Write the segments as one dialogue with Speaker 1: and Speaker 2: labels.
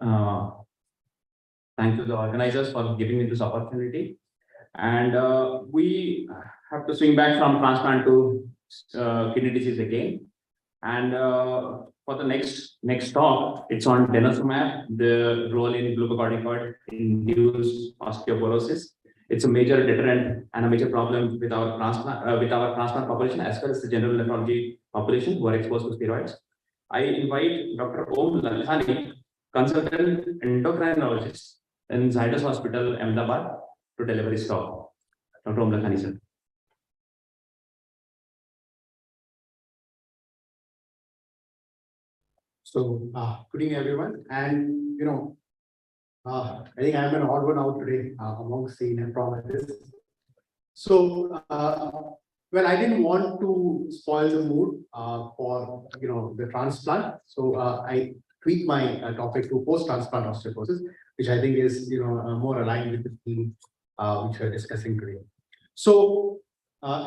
Speaker 1: Uh, Thank you, the organizers, for giving me this opportunity. And we have to swing back from transplant to kidney disease again. And for the next talk, it's on Denosumab, the role in glucocorticoid induced osteoporosis. It's a major deterrent and a major problem with our transplant population as well as the general nephrology population who are exposed to steroids. I invite Dr. J Lakhani, consultant endocrinologist in Zydus Hospital, Ahmedabad, to deliver his talk. Dr. J Lakhani, sir.
Speaker 2: So, good evening, everyone. And, I think I'm an odd one out today amongst the nephrologists. So, well, I didn't want to spoil the mood for, the transplant. So, I tweaked my topic to post-transplant osteoporosis, which I think is, more aligned with the theme which we're discussing today. So,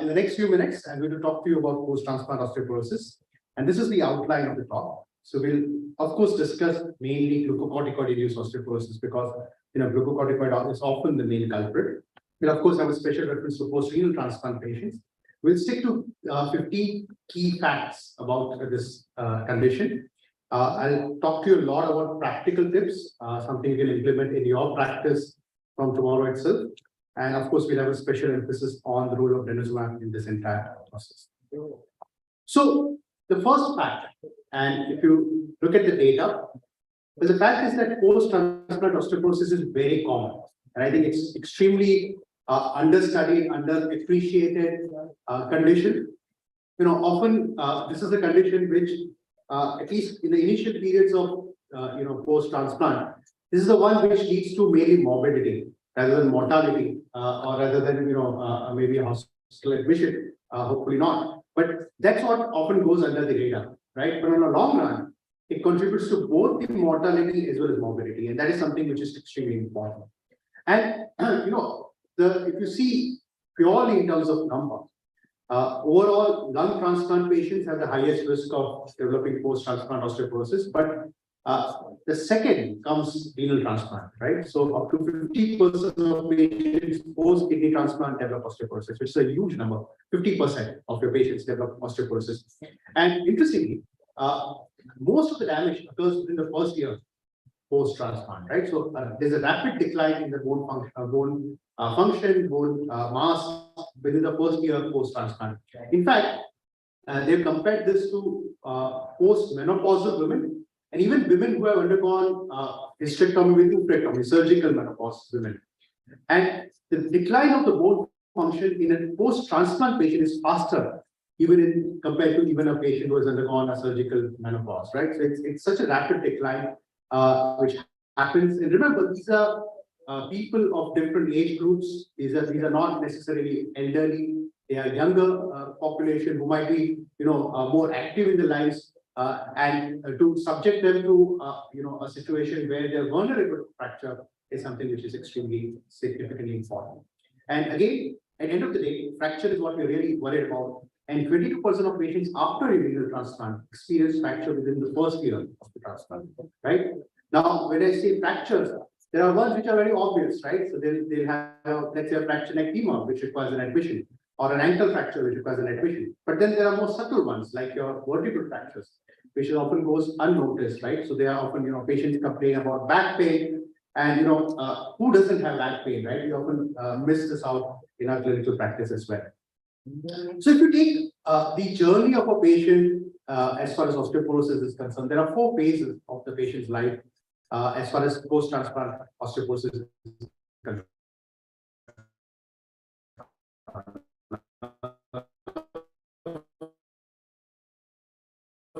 Speaker 2: in the next few minutes, I'm going to talk to you about post-transplant osteoporosis. And this is the outline of the talk. So we'll, of course, discuss mainly glucocorticoid-induced osteoporosis because, glucocorticoid is often the main culprit. We'll, of course, have a special reference to post-renal transplant patients. We'll stick to 15 key facts about this condition. I'll talk to you a lot about practical tips, something you can implement in your practice from tomorrow itself. And, of course, we'll have a special emphasis on the role of Denosumab in this entire process. So, the first fact, and if you look at the data, the fact is that post-transplant osteoporosis is very common. And I think it's extremely understudied, underappreciated condition. Often this is a condition which, at least in the initial periods of, post-transplant, this is the one which leads to mainly morbidity rather than mortality, or rather than, maybe a hospital admission, hopefully not. But that's what often goes under the radar, right? But on a long run, it contributes to both the mortality as well as morbidity, and that is something which is extremely important. And if you see purely in terms of numbers, overall lung transplant patients have the highest risk of developing post-transplant osteoporosis, but the second comes renal transplant, right? So up to 50% of patients post kidney transplant develop osteoporosis, which is a huge number. 50% of your patients develop osteoporosis. And interestingly, most of the damage occurs within the first year post-transplant, right? So there's a rapid decline in the bone function, bone mass within the first year post-transplant. In fact, they've compared this to post-menopausal women, and even women who have undergone hysterectomy with oophorectomy, surgical menopause women. And the decline of the bone function in a post-transplant patient is faster, even compared to even a patient who has undergone a surgical menopause, right? So it's such a rapid decline which happens. And remember, these are people of different age groups. These are not necessarily elderly. They are younger population who might be, more active in their lives. And to subject them to a situation where they're vulnerable to fracture is something which is extremely significantly important. And again, at the end of the day, fracture is what we're really worried about. And 22% of patients after a renal transplant experience fracture within the first year of the transplant. Right now, when I say fractures, there are ones which are very obvious, right? So they'll have, let's say, a fracture like femur, which requires an admission, or an ankle fracture, which requires an admission. But then there are more subtle ones, like your vertebral fractures, which often goes unnoticed, right? So there are often, patients complain about back pain, and who doesn't have back pain, right? We often miss this out in our clinical practice as well. So if you take the journey of a patient as far as osteoporosis is concerned, there are 4 phases of the patient's life as far as post-transplant osteoporosis is concerned.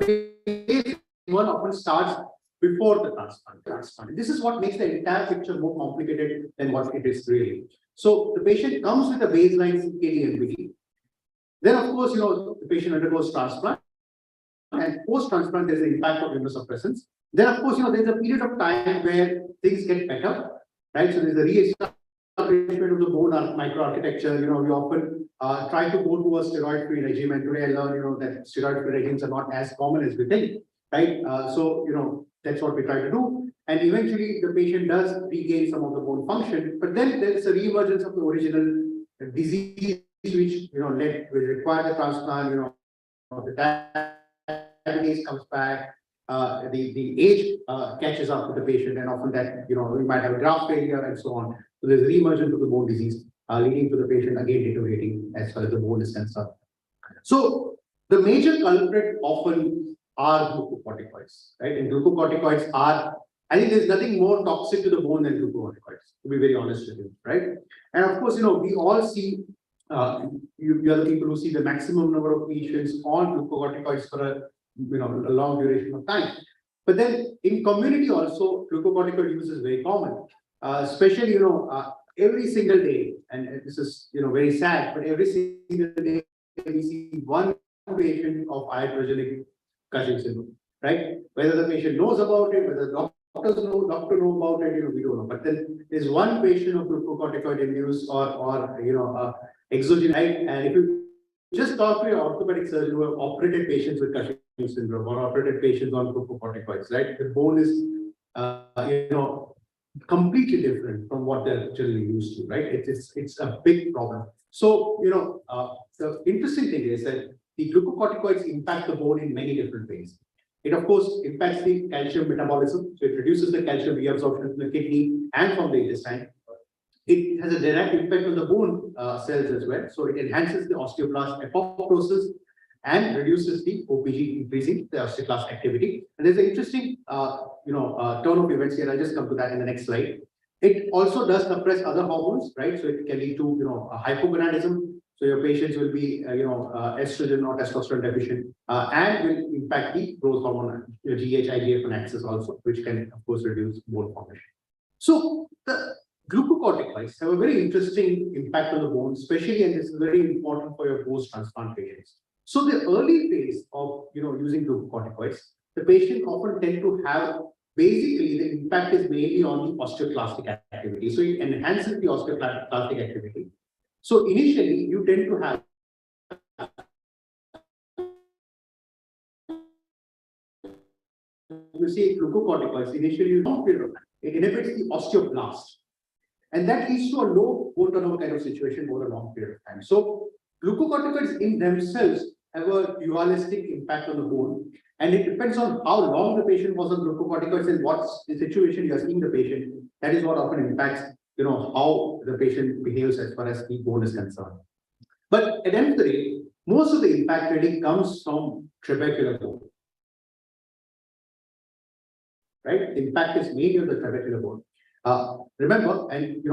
Speaker 2: Phase 1 often starts before the transplant. This is what makes the entire picture more complicated than what it is really. So the patient comes with a baseline CKD and NPD. Then, of course, the patient undergoes transplant, and post-transplant there's the impact of immunosuppressants. Then, of course, there's a period of time where things get better, right? So there's a re-establishment of the bone microarchitecture. We often try to go to a steroid-free regime, and today I learned, that steroid-free regimes are not as common as we think, right? So, that's what we try to do. and eventually the patient does regain some of the bone function, but then there's a re-emergence of the original disease, which will require the transplant. The diabetes comes back, the age catches up with the patient, and often that we might have graft failure and so on. So there's re-emergence of the bone disease, leading to the patient again deteriorating as far as the bone is concerned. So the major culprit often are glucocorticoids, right? And glucocorticoids are, I think there's nothing more toxic to the bone than glucocorticoids, to be very honest with you, right? And of course, we all see, you are the people who see the maximum number of patients on glucocorticoids for a long duration of time. But then in community also, glucocorticoid use is very common, especially, every single day, and this is, very sad, but every single day we see one patient of iatrogenic Cushing syndrome, right? Whether the patient knows about it, whether doctor know about it, we don't know. But then there's one patient of glucocorticoid induced or exogenous, right? And if you just talk to your orthopedic surgeon who have operated patients with Cushing syndrome or operated patients on glucocorticoids, right? The bone is, completely different from what they're generally used to, right? It's a big problem. So, the interesting thing is that the glucocorticoids impact the bone in many different ways. It, of course, impacts the calcium metabolism. So it reduces the calcium reabsorption from the kidney and from the intestine. It has a direct impact on the bone cells as well. So it enhances the osteoblast apoptosis and reduces the OPG, increasing the osteoclast activity. And there's an interesting, turn of events here. I'll just come to that in the next slide. It also does suppress other hormones, right? So it can lead to, hypogonadism. So your patients will be, estrogen or testosterone deficient, and will impact the growth hormone, GH, IGF-1 axis also, which can, of course, reduce bone formation. So the glucocorticoids have a very interesting impact on the bone, especially, and this is very important for your post-transplant patients. So the early phase of using glucocorticoids, the patient often tend to have, basically the impact is mainly on the osteoclastic activity. So it enhances the osteoclastic activity. So initially you tend to have glucocorticoids initially long period of time. It inhibits the osteoblast. And that leads to a low bone turnover kind of situation over a long period of time. So glucocorticoids in themselves have a dualistic impact on the bone, and it depends on how long the patient was on glucocorticoids and what's the situation you are seeing the patient. That is what often impacts, how the patient behaves as far as the bone is concerned. But at the end of the day, most of the impact really comes from trabecular bone, right? The impact is mainly on the trabecular bone. Remember, and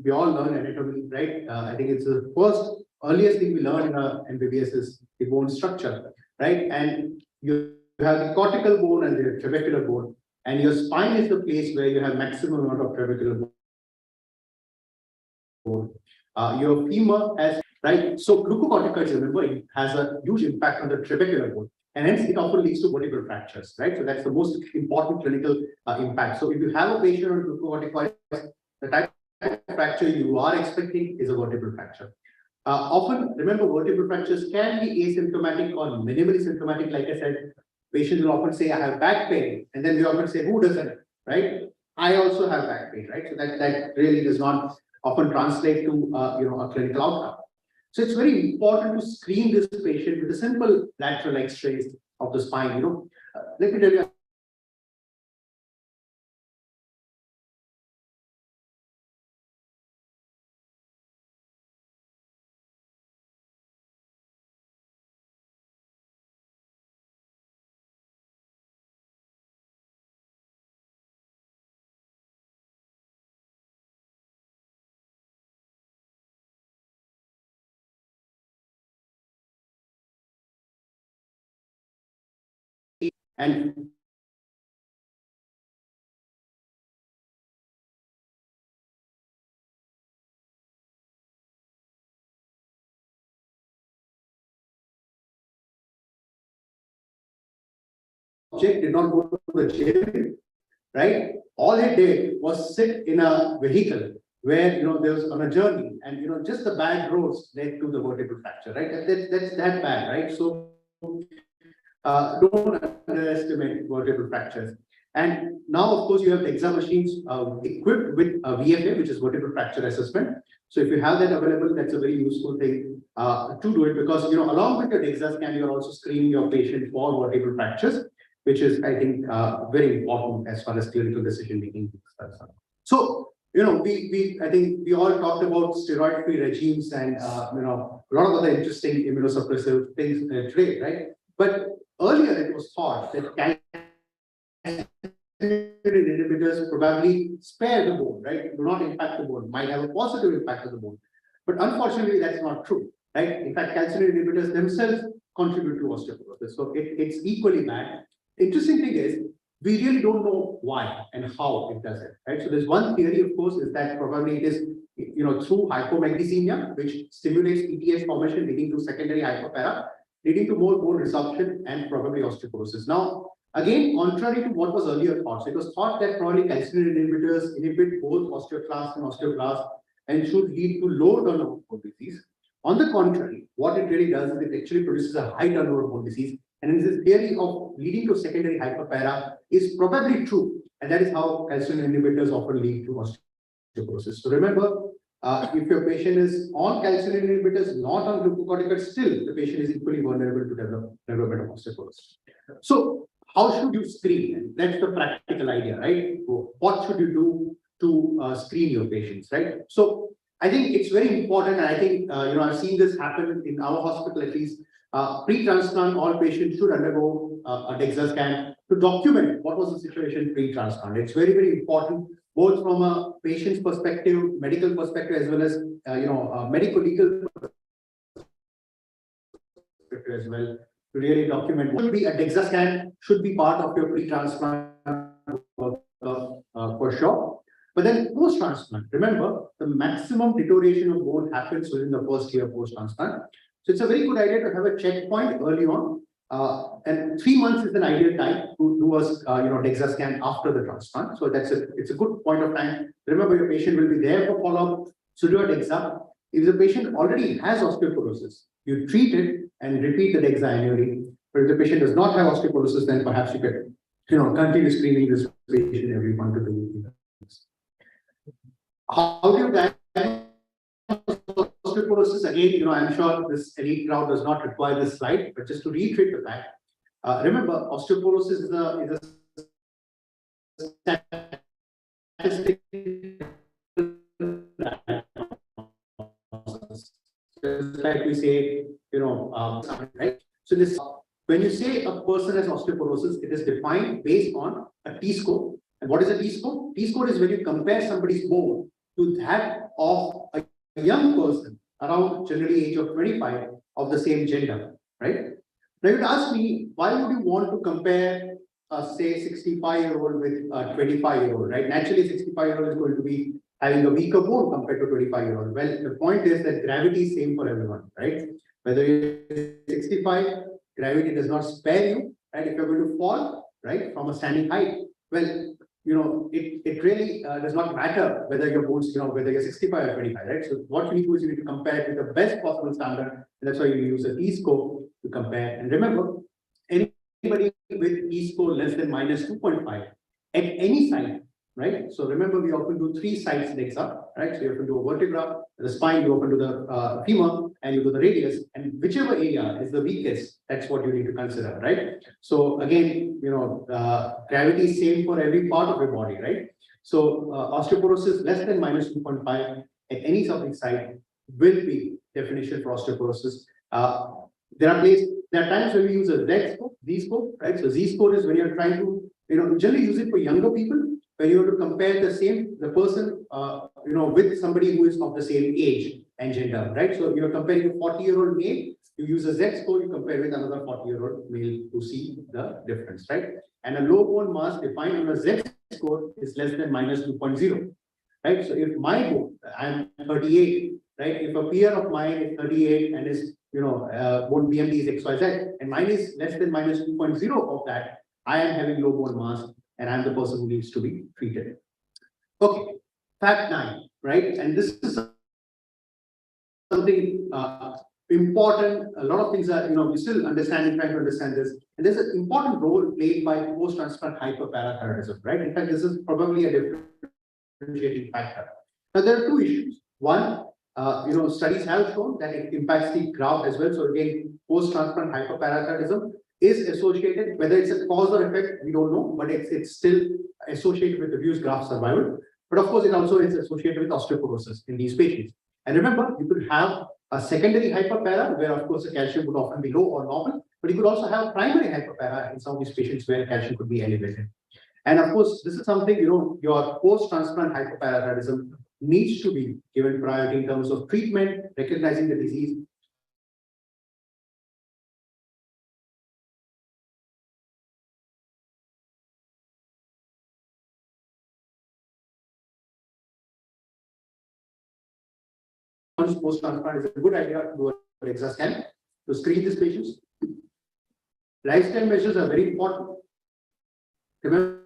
Speaker 2: we all learn anatomy, right? I think it's the earliest thing we learn in our MBBS is the bone structure, right? And you have the cortical bone and the trabecular bone, and your spine is the place where you have maximum amount of trabecular bone. Your femur has, right? So glucocorticoids, remember, it has a huge impact on the trabecular bone, and hence it often leads to vertebral fractures, right? So that's the most important clinical impact. So if you have a patient on glucocorticoids, the type of fracture you are expecting is a vertebral fracture. Often, remember, vertebral fractures can be asymptomatic or minimally symptomatic. Like I said, patients will often say, I have back pain. And then we often say, who doesn't, right? I also have back pain, right? So that really does not often translate to, a clinical outcome. So it's very important to screen this patient with a simple lateral X-rays of the spine. Let me tell you, and object did not go to the gym, right? All it did was sit in a vehicle where there was on a journey, and just the bad roads led to the vertebral fracture, right? That's that bad, right? So don't underestimate vertebral fractures. And now, of course, you have DEXA machines equipped with VFA, which is vertebral fracture assessment. So if you have that available, that's a very useful thing to do it, because along with your DEXA scan, you're also screening your patient for vertebral fractures, which is, I think, very important as far as clinical decision making is concerned. So I think we all talked about steroid-free regimes and a lot of other interesting immunosuppressive things today, right? But earlier it was thought that inhibitors probably spare the bone, right? Do not impact the bone, might have a positive impact on the bone. But unfortunately, that's not true, right? In fact, calcineurin inhibitors themselves contribute to osteoporosis. So it's equally bad. Interesting thing is, we really don't know why and how it does it, right? So there's one theory, of course, is that probably it is, through hypomagnesemia, which stimulates PTH formation, leading to secondary hypopara, leading to more bone resorption and probably osteoporosis. Now, again, contrary to what was earlier thought, it was thought that probably calcineurin inhibitors inhibit both osteoclast and osteoblasts and should lead to low turnover bone disease. On the contrary, what it really does is it actually produces a high turnover bone disease. And this theory of leading to secondary hyperpara is probably true. And that is how calcineurin inhibitors often lead to osteoporosis. So remember, if your patient is on calcineurin inhibitors, not on glucocorticoids, still the patient is equally vulnerable to development of osteoporosis. So how should you screen? And that's the practical idea, right? What should you do to screen your patients, right? So I think it's very important, and I think I've seen this happen in our hospital at least. Pre-transplant, all patients should undergo a DEXA scan to document what was the situation pre-transplant. It's very, very important, both from a patient's perspective, medical perspective, as well as medical legal perspective as well, to really document what should be a DEXA scan should be part of your pre-transplant for sure. But then post-transplant, remember, the maximum deterioration of bone happens within the first year post-transplant. So it's a very good idea to have a checkpoint early on. And 3 months is an ideal time to do a DEXA scan after the transplant. So it's a good point of time. Remember, your patient will be there for follow-up. So do a DEXA. If the patient already has osteoporosis, you treat it and repeat the DEXA annually. But if the patient does not have osteoporosis, then perhaps you can continue screening this patient every 1 to 2 weeks. How do you diagnose osteoporosis? Again, I'm sure this elite crowd does not require this slide, but just to reiterate the fact, remember, osteoporosis is a statistic. Just like we say, right? So this, when you say a person has osteoporosis, it is defined based on a T-score. And what is a T-score? T-score is when you compare somebody's bone to that of a young person around generally age of 25 of the same gender, right? Now you'd ask me, why would you want to compare say 65-year-old with a 25-year-old, right? Naturally, 65-year-old is going to be having a weaker bone compared to 25-year-old. Well, the point is that gravity is same for everyone, right? Whether you're 65, gravity does not spare you, right? If you're going to fall, right, from a standing height, well, it really does not matter whether your bones, whether you're 65 or 25, right? So what you need to do is you need to compare it with the best possible standard, and that's why you use a T-score to compare. And remember, anybody with T-score less than -2.5 at any site, right? So remember, we often do 3 sites DEXA, right? So you often do a vertebra, the spine, you open to the femur, and you do the radius, and whichever area is the weakest, that's what you need to consider, right? So again, gravity is same for every part of your body, right? So osteoporosis less than -2.5 at any suffering site will be definition for osteoporosis. There are times when we use a Z-score, right? So Z-score is when you're trying to, generally use it for younger people, when you have to compare the person, with somebody who is of the same age and gender, right? So you're comparing a 40-year-old male, you use a Z-score, you compare with another 40-year-old male to see the difference, right? And a low bone mass defined on a Z-score is less than -2.0, right? So if my bone, I'm 38, right? If a peer of mine is 38 and is, bone BMD is XYZ, and mine is less than -2.0 of that, I am having low bone mass, and I'm the person who needs to be treated. Okay, fact 9, right? And this is something important, a lot of things are, we still understanding, trying to understand this. And there's an important role played by post-transplant hyperparathyroidism, right? In fact, this is probably a differentiating factor. Now, there are two issues. One, studies have shown that it impacts the graft as well. So again, post-transplant hyperparathyroidism is associated, whether it's a cause or effect, we don't know, but it's still associated with reduced graft survival. But of course, it also is associated with osteoporosis in these patients. And remember, you could have a secondary hyperpara, where of course the calcium would often be low or normal, but you could also have primary hyperpara in some of these patients where calcium could be elevated. And of course, this is something, your post-transplant hyperparathyroidism needs to be given priority in terms of treatment, recognizing the disease. Post-transplant is a good idea to do an DEXA scan to screen these patients. Lifestyle measures are very important. Remember,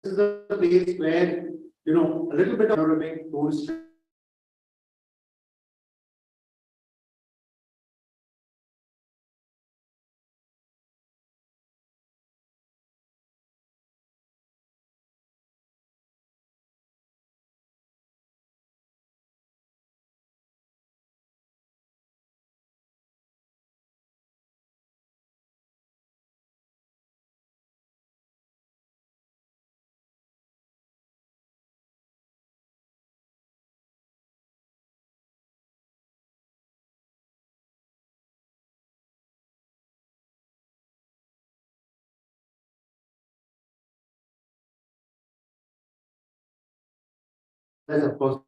Speaker 2: this is the place where, a little bit of aerobic tools. That's of course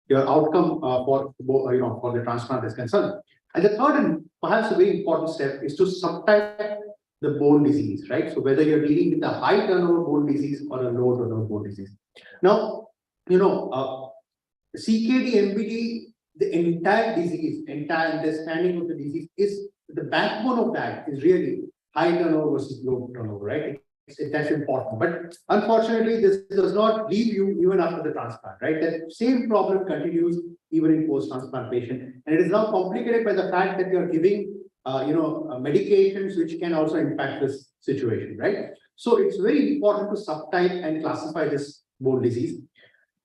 Speaker 2: your outcome for the transplant is concerned. And the third and perhaps a very important step is to subtype the bone disease, right? So whether you're dealing with a high turnover bone disease or a low turnover bone disease. Now, CKD, NBD, the entire disease, entire understanding of the disease is the backbone of that is really high turnover versus low turnover, right? That's important. But unfortunately, this does not leave you even after the transplant, right? That same problem continues even in post-transplant patient. And it is now complicated by the fact that you're giving, medications which can also impact this situation, right? So it's very important to subtype and classify this bone disease.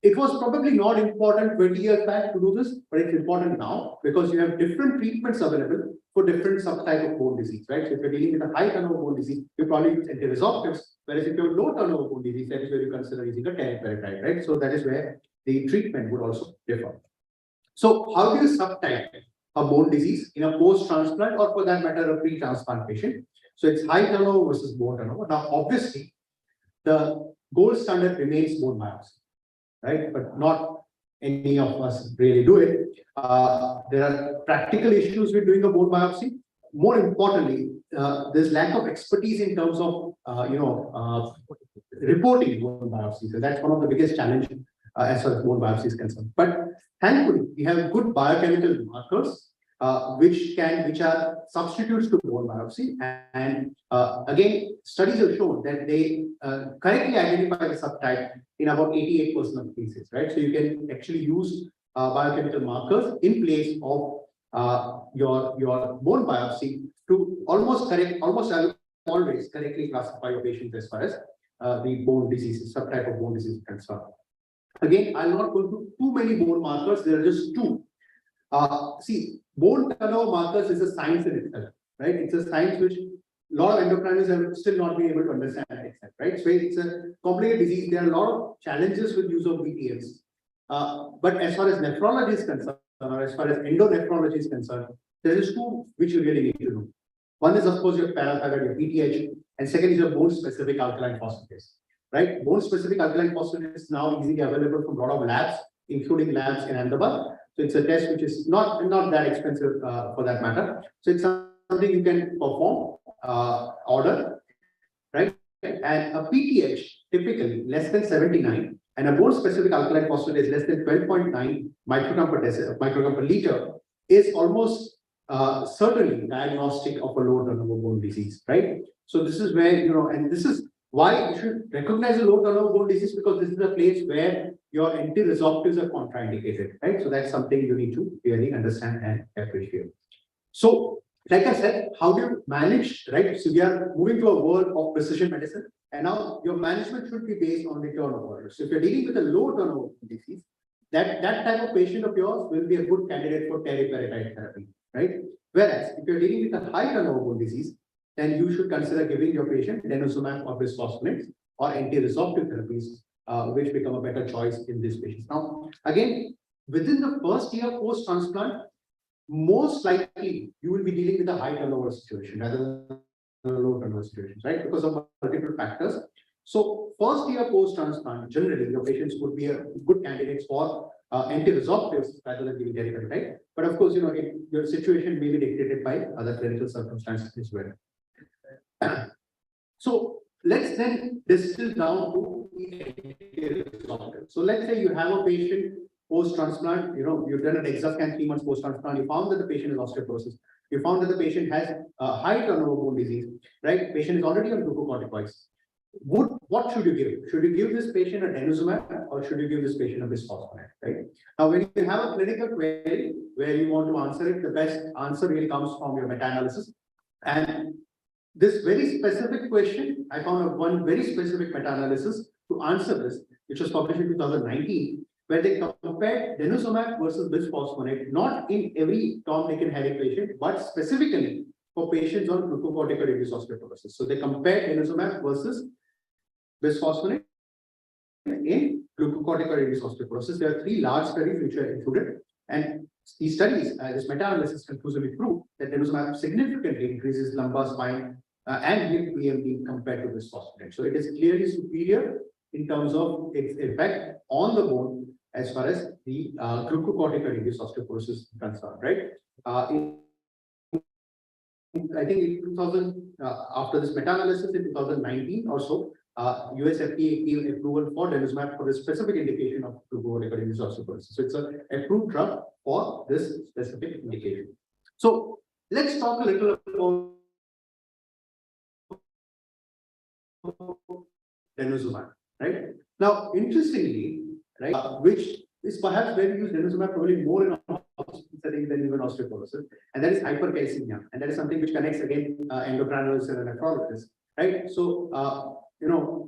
Speaker 2: It was probably not important 20 years back to do this, but it's important now because you have different treatments available for different subtype of bone disease, right? So if you're dealing with a high turnover bone disease, you probably use anti-resorptives, whereas if you have low turnover bone disease, that is where you consider using a teriparatide, right? So that is where the treatment would also differ. So how do you subtype a bone disease in a post-transplant or for that matter, a pre-transplant patient? So it's high turnover versus low turnover. Now, obviously, the gold standard remains bone biopsy, right? But not any of us really do it. There are practical issues with doing a bone biopsy. More importantly, there's lack of expertise in terms of reporting bone biopsies, and that's one of the biggest challenges as far as bone biopsy is concerned. But thankfully, we have good biochemical markers which are substitutes to bone biopsy, and again, studies have shown that they correctly identify the subtype in about 88% of cases, right? So you can actually use biochemical markers in place of your bone biopsy to almost always correctly classify your patients as far as the bone diseases, subtype of bone disease is concerned. Again, I'll not go through too many bone markers. There are just two. See, bone turnover markers is a science in itself, right? It's a science which a lot of endocrinologists have still not been able to understand itself, right? So it's a complicated disease. There are a lot of challenges with use of BTMs. But as far as nephrology is concerned, or as far as endonephrology is concerned, there is two which you really need to know. One is, of course, your parathyroid, your PTH, and second is your bone-specific alkaline phosphatase, right? Bone-specific alkaline phosphatase is now easily available from a lot of labs, including labs in Ahmedabad. So it's a test which is not that expensive for that matter. So it's something you can perform, order, right? And a PTH typically less than 79, and a bone-specific alkaline phosphatase less than 12.9 microgram per liter is almost certainly diagnostic of a low turnover bone disease, right? So this is where, and this is Why you should recognize a low turnover bone disease? Because this is a place where your anti-resorptives are contraindicated, right? So that's something you need to really understand and appreciate. So, like I said, how do you manage, right? So we are moving to a world of precision medicine, and now your management should be based on the turnover. So if you're dealing with a low turnover disease, that type of patient of yours will be a good candidate for teriparatide therapy, right? Whereas if you're dealing with a high turnover bone disease, then you should consider giving your patient denosumab or bisphosphonates or anti-resorptive therapies, which become a better choice in these patients. Now, again, within the first year post-transplant, most likely you will be dealing with a high turnover situation rather than a low turnover situation, right? Because of multiple factors. So first year post-transplant, generally your patients would be a good candidates for anti-resorptives rather than giving therapy, right? But of course, your situation may be dictated by other clinical circumstances as well. So let's then distill down to the. So let's say you have a patient post-transplant, you've done an exascan 3 months post-transplant, you found that the patient is osteoporosis. You found that the patient has a high turnover bone disease, right? Patient is already on glucocorticoids. What should you give? Should you give this patient a denosumab or should you give this patient a bisphosphonate, right? Now, when you have a clinical query where you want to answer it, the best answer really comes from your meta-analysis. And this very specific question, I found one very specific meta-analysis to answer this, which was published in 2019, where they compared denosumab versus bisphosphonate, not in every Tom, Dick, and Harry patient, but specifically for patients on glucocorticoid osteoporosis. So they compared denosumab versus bisphosphonate in glucocorticoid osteoporosis. There are 3 large studies which are included, and these studies, this meta-analysis conclusively proved that denosumab significantly increases lumbar spine and hip PMD compared to bisphosphonate. So it is clearly superior in terms of its effect on the bone as far as the glucocorticoid osteoporosis is concerned, right? I think in 2000, after this meta-analysis in 2019 or so, US FDA gave approval for denosumab for the specific indication of glucocorticoid osteoporosis. So it's an approved drug for this specific indication. So let's talk a little about denosumab, right? Now, interestingly, right, which is perhaps where we use denosumab probably more in hospital setting than even osteoporosis, and that is hypercalcemia, and that is something which connects again endocrinologists and nephrologists, right? So,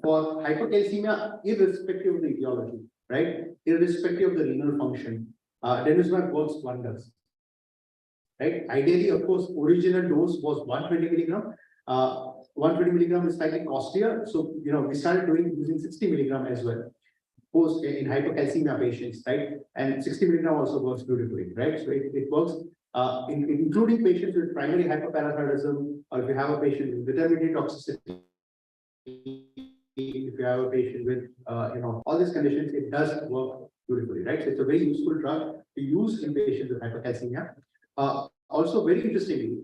Speaker 2: for hypercalcemia, irrespective of the etiology, right, irrespective of the renal function, denosumab works wonders, right? Ideally, of course, original dose was 120 milligram. 120 milligram is slightly costlier, so we started using 60 milligram as well. Post in hypercalcemia patients, right? And 60 milligram also works beautifully, right? So it works including patients with primary hyperparathyroidism, or if you have a patient with vitamin D toxicity, if you have a patient with all these conditions, it does work beautifully, right? So it's a very useful drug to use in patients with hypercalcemia. Also, very interestingly,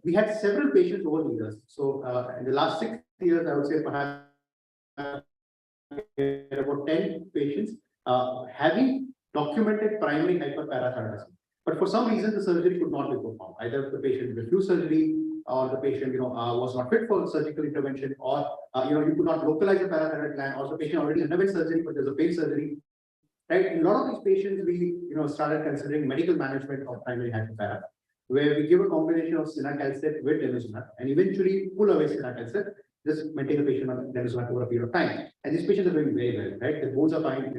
Speaker 2: we had several patients over the years. So in the last 6 years, I would say perhaps about 10 patients having documented primary hyperparathyroidism. But for some reason, the surgery could not be performed. Either the patient refused surgery, or the patient was not fit for surgical intervention, or you could not localize the parathyroid gland, or the patient already underwent surgery, but there's a failed surgery. Right? In a lot of these patients, we started considering medical management of primary hyperparathyroidism, where we give a combination of cinacalcet with denosumab, and eventually pull away cinacalcet, just maintain the patient on denosumab over a period of time. And these patients are doing very well, right? The bones are fine,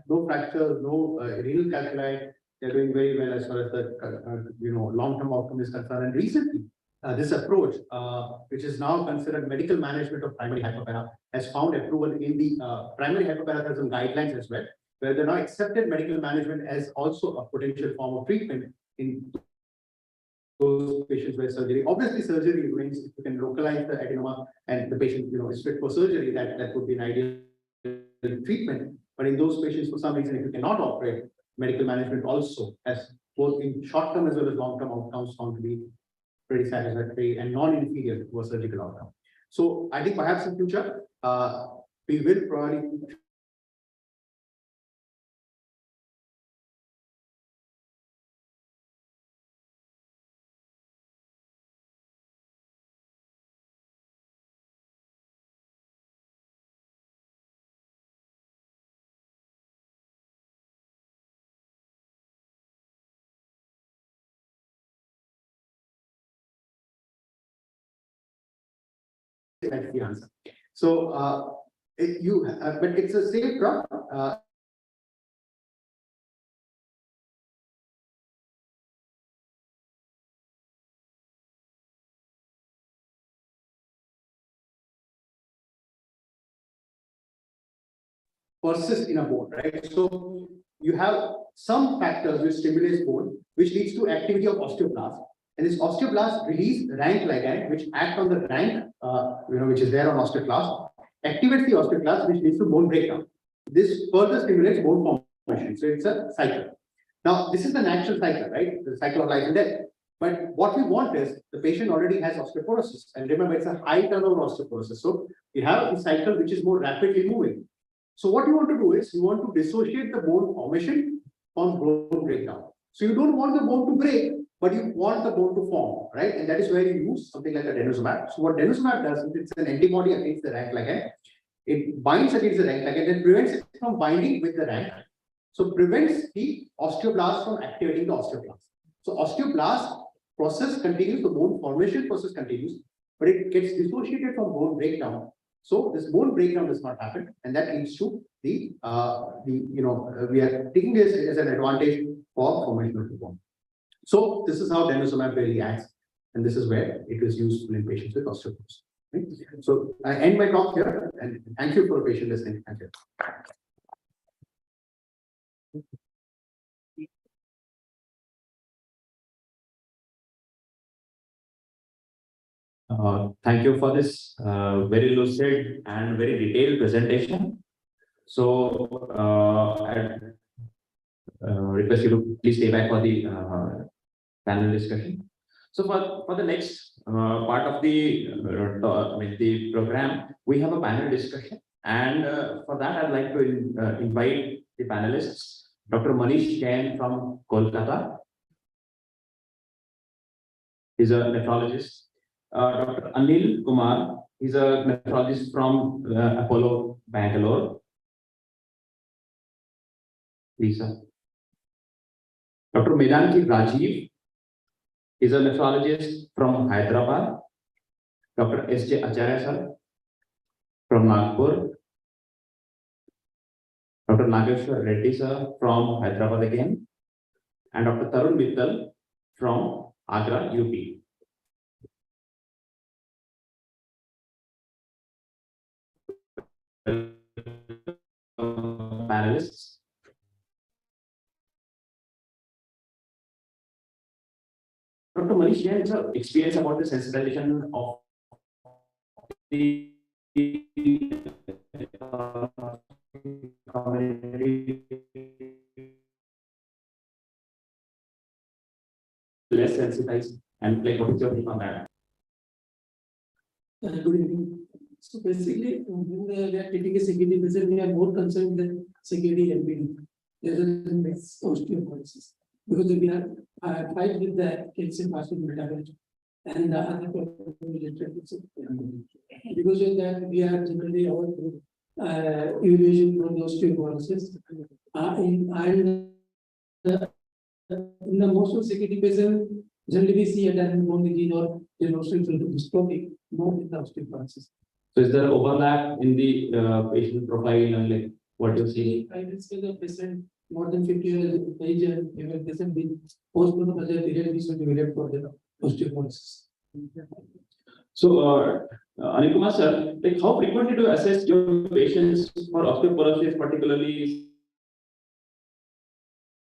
Speaker 2: no fractures, no renal calculi. They're doing very well as far as the long-term outcome is concerned. And recently, this approach, which is now considered medical management of primary hyperparathyroidism, has found approval in the primary hyperparathyroidism guidelines as well, where they're now accepted medical management as also a potential form of treatment in those patients where surgery. Obviously, surgery remains, if you can localize the adenoma and the patient is fit for surgery, that would be an ideal treatment. But in those patients, for some reason, if you cannot operate, medical management also has both in short-term as well as long-term outcomes found to be pretty satisfactory and non-inferior to a surgical outcome. So I think perhaps in future, we will probably that's the answer. So but it's a safe drug. Persist in a bone, right? So you have some factors which stimulates bone, which leads to activity of osteoblast. And this osteoblast release rank ligand, which act on the rank, which is there on osteoclast, activates the osteoclast, which leads to bone breakdown. This further stimulates bone formation. So it's a cycle. Now, this is the natural cycle, right? The cycle of life and death. But what we want is the patient already has osteoporosis. And remember, it's a high turnover osteoporosis. So you have a cycle which is more rapidly moving. So what you want to do is you want to dissociate the bone formation from bone breakdown. So you don't want the bone to break, but you want the bone to form, right? And that is where you use something like a denosumab. So what denosumab does is it's an antibody against the rank ligand. It binds against the rank ligand and prevents it from binding with the rank. So prevents the osteoblast from activating the osteoclast. So osteoblast process continues, the bone formation process continues, but it gets dissociated from bone breakdown. So this bone breakdown does not happen, and that leads to we are taking this as an advantage for formation of the bone. So this is how denosumab really acts, and this is where it is useful in patients with osteoporosis. Right? So I end my talk here, and thank you for patient listening. Thank you.
Speaker 1: Thank you for this very lucid and very detailed presentation. So I request you to please stay back for the panel discussion. So for the next part of the the program, we have a panel discussion, and for that I'd like to invite the panelists, Dr. Manish Jain from Kolkata. He's a nephrologist. Dr. Anil Kumar, he's a nephrologist from Apollo, Bangalore. Please, sir. Dr. Medanki Rajiv is a nephrologist from Hyderabad. Dr. S.J. Acharya, sir, from Nagpur. Dr. Nageshwar Reddy, sir, from Hyderabad again. And Dr. Tarun Mittal from Agra, UP. Panelists. Dr. Manish Jain has experience about the sensitization of the less sensitized, and like what is your take on that?
Speaker 3: Good evening. So basically, when we are treating a CKD patient, we are more concerned with CKD MPD rather than osteoporosis, because we are fight with the calcium phosphate metabolism and the other related. Because of that, we are generally avoid evaluation from the osteoporosis. In the most of CKD patients, generally we see a bone disease or demonstration dystrophic, not in the osteoporosis.
Speaker 1: So is there overlap in the patient profile and like what you see?
Speaker 3: I will say the patient more than 50 years of age and even patient with post-renal period is developed for the osteoporosis.
Speaker 1: So Anil Kumar sir, like how frequently do you assess your patients for osteoporosis, particularly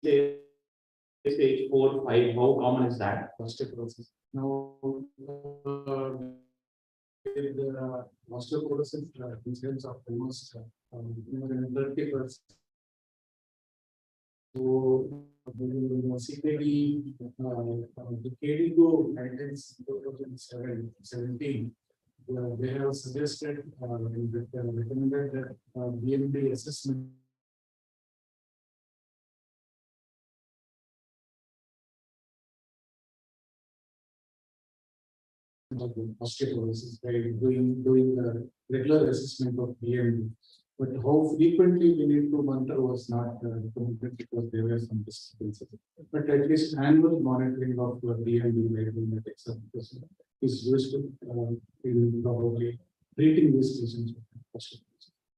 Speaker 1: say stage 4, 5? How common is that osteoporosis?
Speaker 4: Now, with the osteoporosis incidence of almost 30%. So, CKD, the KD guidance 2017, they have suggested recommended that DrNB assessment of osteoporosis by doing the regular assessment of DrNB. But how frequently we need to monitor was not commented because there were some discrepancies. But at least annual monitoring of the DrNB variable metrics is useful in probably treating these patients.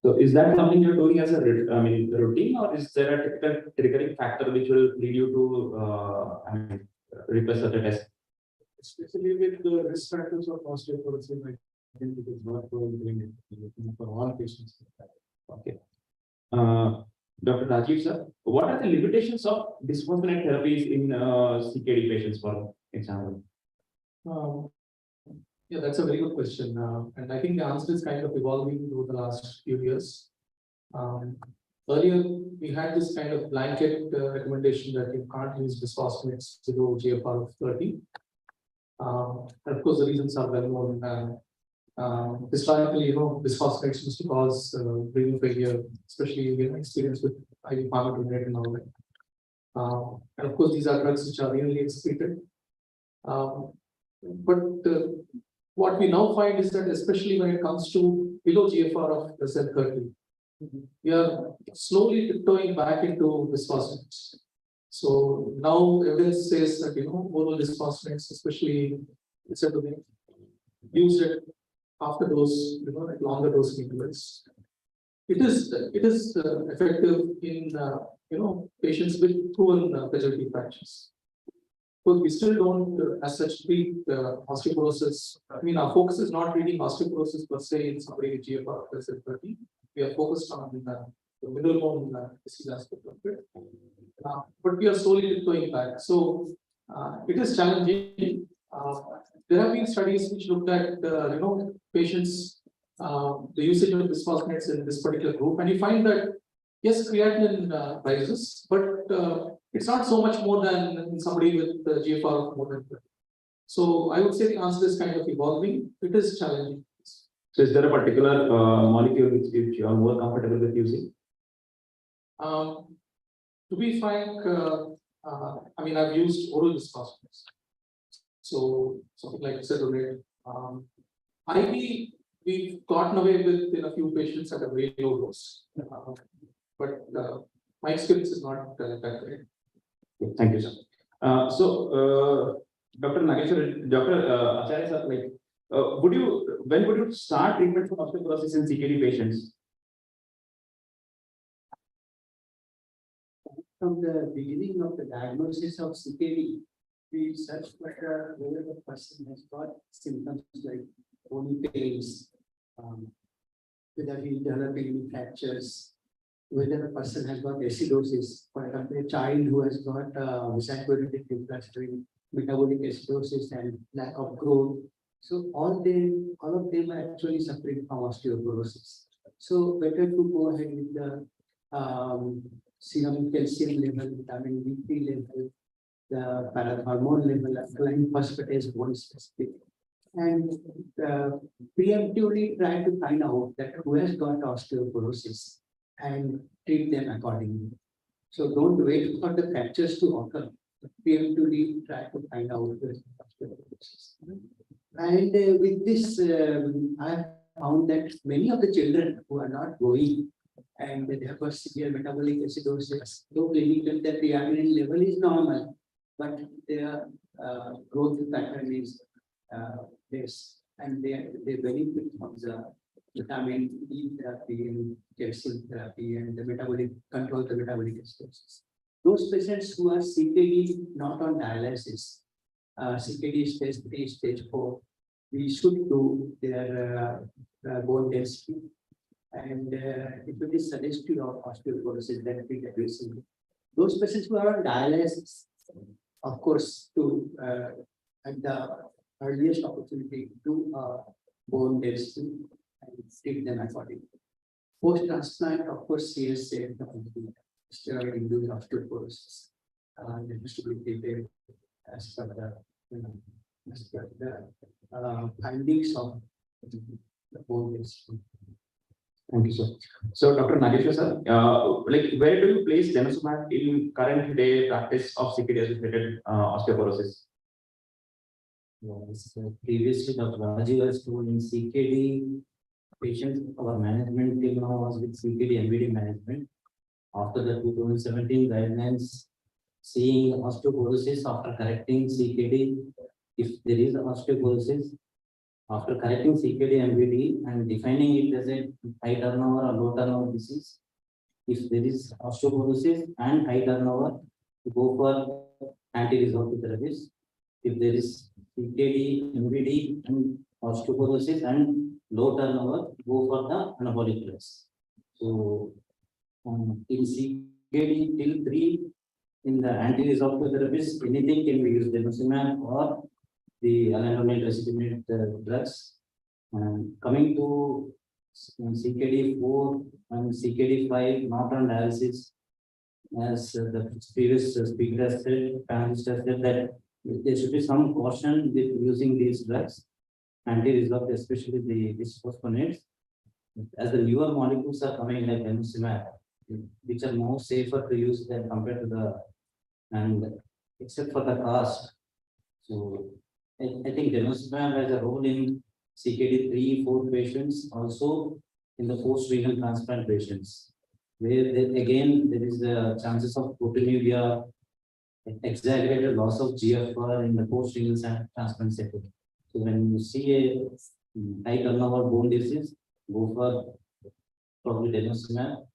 Speaker 1: So is that something you're doing as a routine, or is there a typical triggering factor which will lead you to request such a test?
Speaker 4: Especially with the risk factors of osteoporosis, I think it is worthwhile doing it for all patients.
Speaker 1: Okay. Dr. Rajiv sir, what are the limitations of bisphosphonate therapies in CKD patients, for example?
Speaker 3: Yeah, that's a very good question. And I think the answer is kind of evolving over the last few years. Earlier, we had this kind of blanket recommendation that you can't use bisphosphonates below GFR of 30. And of course, the reasons are well known. Historically, bisphosphonates used to cause renal failure, especially experience with IV pharmacology and all that. And of course, these are drugs which are renally excreted. But what we now find is that, especially when it comes to below GFR of less than 30, we are slowly tiptoeing back into bisphosphonates. So now evidence says that oral bisphosphonates, especially instead of being used at after dose, at longer dose intervals. It is effective in patients with proven fragility fractures. But we still don't, as such, treat osteoporosis. I mean, our focus is not treating osteoporosis per se in somebody with GFR less than 30. We are focused on the middle bone disease aspect of it. But we are slowly going back. So it is challenging. There have been studies which looked at patients, the usage of bisphosphonates in this particular group, and you find that yes, creatinine rises, but it's not so much more than in somebody with the GFR of more than 30. So I would say the answer is kind of evolving. It is challenging.
Speaker 1: So is there a particular molecule which you are more comfortable with using?
Speaker 3: To be frank, I mean, I've used oral bisphosphonates. So something like cetonate. IV, we've gotten away with in a few patients at a very low dose. But my experience is not that great.
Speaker 1: Thank you, sir. Dr. Nageshwar, Dr. Acharya sir, when would you start treatment for osteoporosis in CKD patients?
Speaker 5: From the beginning of the diagnosis of CKD, we search for whether the person has got symptoms like bony pains, whether he is developing any fractures, whether the person has got acidosis. For example, a child who has got viscoelastic refractory metabolic acidosis and lack of growth. So all of them are actually suffering from osteoporosis. So better to go ahead with the serum calcium level, vitamin D3 level, the parathormone level, alkaline phosphatase bone specific, and preemptively try to find out that who has got osteoporosis and treat them accordingly. So don't wait for the fractures to occur. Preemptively try to find out the osteoporosis. And with this, I have found that many of the children who are not growing and they have got severe metabolic acidosis, though clinical the creatinine level is normal, but their growth pattern is less, and they benefit from the vitamin D therapy and calcium therapy and the metabolic control the metabolic acidosis. Those patients who are CKD not on dialysis, CKD stage 3, stage 4, we should do their bone density, and it will be suggestive of osteoporosis that we get recently. Those patients who are on dialysis, of course, to at the earliest opportunity to bone density and treat them accordingly. Post-transplant, of course, CSA, steroid-induced osteoporosis, that used to be treated as per the findings of the bone density.
Speaker 1: Thank you, sir. So, Dr. Nageshwar sir, where do you place Denosumab in current day practice of CKD-associated osteoporosis?
Speaker 5: Yes, previously, Dr. Rajiv was told in CKD patients, our management team now was with CKD MVD management. After the 2017 guidelines, seeing osteoporosis after correcting CKD, if there is osteoporosis,
Speaker 6: After correcting CKD MVD and defining it as a high turnover or low turnover disease, if there is osteoporosis and high turnover, go for anti-resorptive therapies. If there is CKD, MVD, and osteoporosis and low turnover, go for the anabolic drugs. So, in CKD till 3, in the anti-resorptive therapies, anything can be used, Denosumab or the alendronate racemate drugs. Coming to CKD 4 and CKD 5, not on dialysis, as the previous speaker has said, panelist has said that there should be some caution with using these drugs, anti-resorptive, especially the bisphosphonates, as the newer molecules are coming like Denosumab, which are more safer to use than compared to the, and except for the cost. So I think Denosumab has a role in CKD 3, 4 patients, also in the post-renal transplant patients, where again there is the chances of proteinuria, exaggerated loss of GFR in the post-renal transplant setting. So when you see a high turnover bone disease, go for probably Denosumab.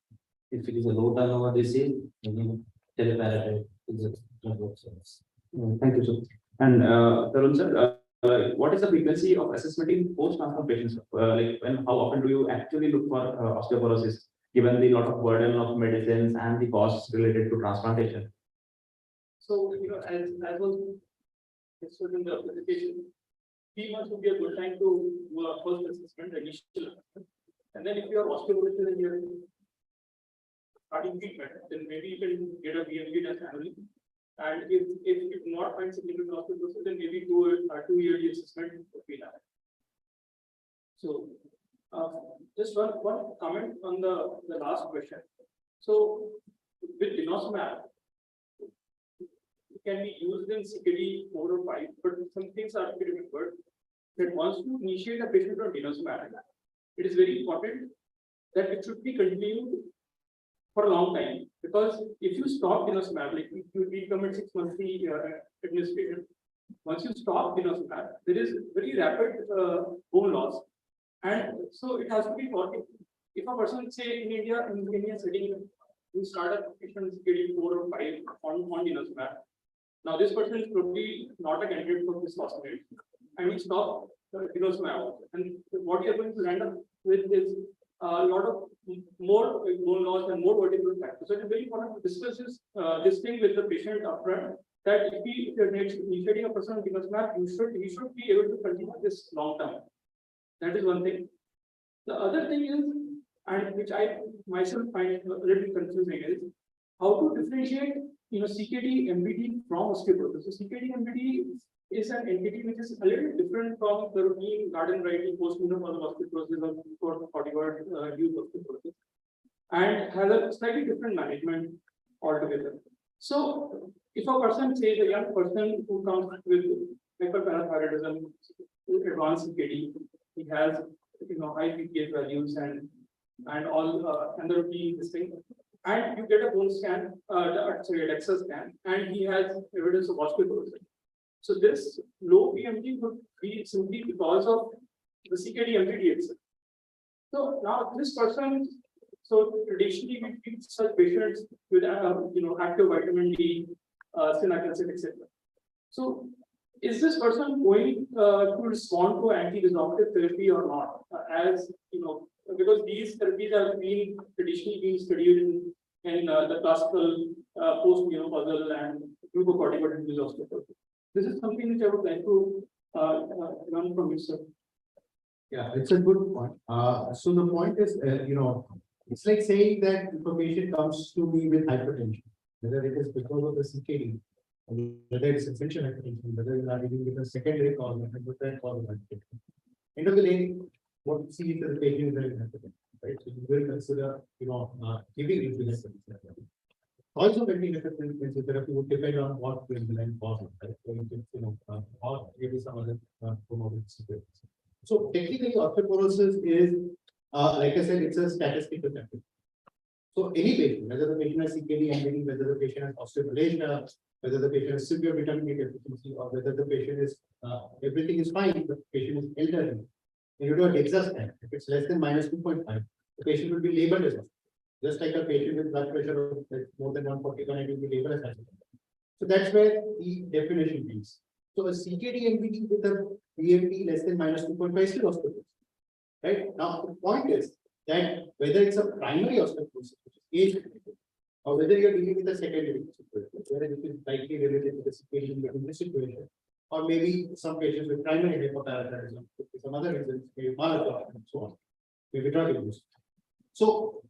Speaker 6: If it is a low turnover disease, then teriparatide is a drug of choice.
Speaker 1: Thank you, sir. And Tarun sir, what is the frequency of assessment in post-transplant patients? Like, how often do you actually look for osteoporosis, given the lot of burden of medicines and the costs related to transplantation?
Speaker 7: So, as was discussed in the presentation, 3 months would be a good time to do a first assessment, initial assessment. And then if you are osteoporosis and you're starting treatment, then maybe you can get a BMD test annually. And if you do not find significant osteoporosis, then maybe do a 2-yearly assessment would be that. So, just one comment on the last question. So, with Denosumab, it can be used in CKD 4 or 5, but some things are to be remembered. That once you initiate a patient on Denosumab, it is very important that it should be continued for a long time, because if you stop Denosumab, like if you recommend 6 monthly administration, once you stop Denosumab, there is very rapid bone loss, and so it has to be followed. If a person, say in India, in Indian setting, you start a patient CKD 4 or 5 on Denosumab. Now this person is probably not a candidate for this hospital, and we stop Denosumab, and what you are going to end up with is a lot of more bone loss and more vertebral fracture. So it is very important to discuss this thing with the patient upfront, that if you're initiating a person on Denosumab, he should be able to continue this long term. That is one thing. The other thing is, and which I myself find a little confusing, is how to differentiate CKD MVD from osteoporosis. So CKD MVD is an entity which is a little different from the routine garden variety post-menopausal osteoporosis or corticoid use osteoporosis, and has a slightly different management altogether. So if a person, say a young person who comes with hyperparathyroidism, advanced CKD, he has high PPH values and all and the routine this thing, and you get a bone scan, sorry, DEXA scan, and he has evidence of osteoporosis. So this low BMD would be simply because of the CKD MVD itself. So now this person, so traditionally we treat such patients with active vitamin D, sinacalcid, etc. So is this person going to respond to anti-resorptive therapy or not? As because these therapies have been traditionally being studied in the classical post-menopausal and glucocorticoid induced osteoporosis. This is something which I would like to learn from you, sir.
Speaker 2: Yeah, it's a good point. So the point is, it's like saying that if a patient comes to me with hypertension, whether it is because of the CKD, or whether it's essential hypertension, whether you are dealing with a secondary cause, or third cause of hypertension. End of the day, what you see is the patient is very hypertension, right? So you will consider, giving insulin. Also, anti-hypertensive therapy would depend on what the underlying cause is, right? So you can, or maybe some other comorbidities. So technically, osteoporosis is, like I said, it's a statistical factor. So any patient, whether the patient has CKD, MVD, whether the patient has osteomalacia, whether the patient has severe vitamin D deficiency, or whether the patient is everything is fine, the patient is elderly. When you do a DEXA scan, if it's less than minus 2.5, the patient will be labeled as osteoporosis. Just like a patient with blood pressure of more than 140, it will be labeled as osteoporosis. So that's where the definition means. So a CKD MVD with a BMD less than minus 2.5 is still osteoporosis. Right? Now the point is that whether it's a primary osteoporosis, which is age, or whether you're dealing with a secondary situation, whether it is likely related to the situation between the situation, or maybe some patients with primary hypoparathyroidism, some other reasons, maybe malaria and so on, maybe drug abuse. So,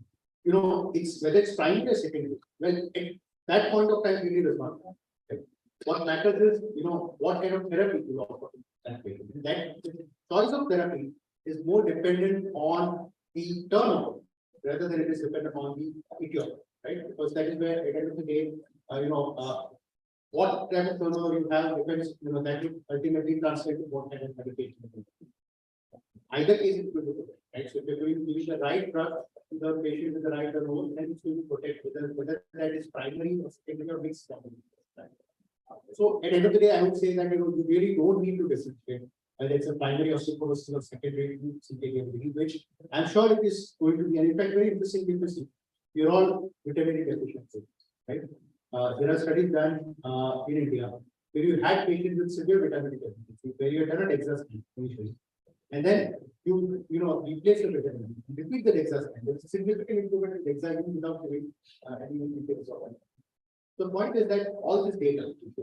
Speaker 2: it's whether it's primary or secondary. Well, at that point of time, really does not matter. Right? What matters is, what kind of therapy you offer to that patient. That choice of therapy is more dependent on the turnover rather than it is dependent on the etiology, right? Because that is where at the end of the day, what type of turnover you have depends, that will ultimately translate to what kind of medication. Either case it will be right. So if you're going to give the right drug to the patient with the right turnover, then it's going to protect whether that is primary or secondary or mixed. Right? So at the end of the day, I would say that you really don't need to differentiate whether it's a primary osteoporosis or secondary CKD, which I'm sure it is going to be, and in fact, very interesting because you're all vitamin D deficient, right? There are studies done in India where you had patients with severe vitamin D deficiency, where you had done an DEXA scan initially, and then you replace the vitamin D, repeat the DEXA scan. There's a significant improvement in DEXA even without doing any details of it. The point is that all this data is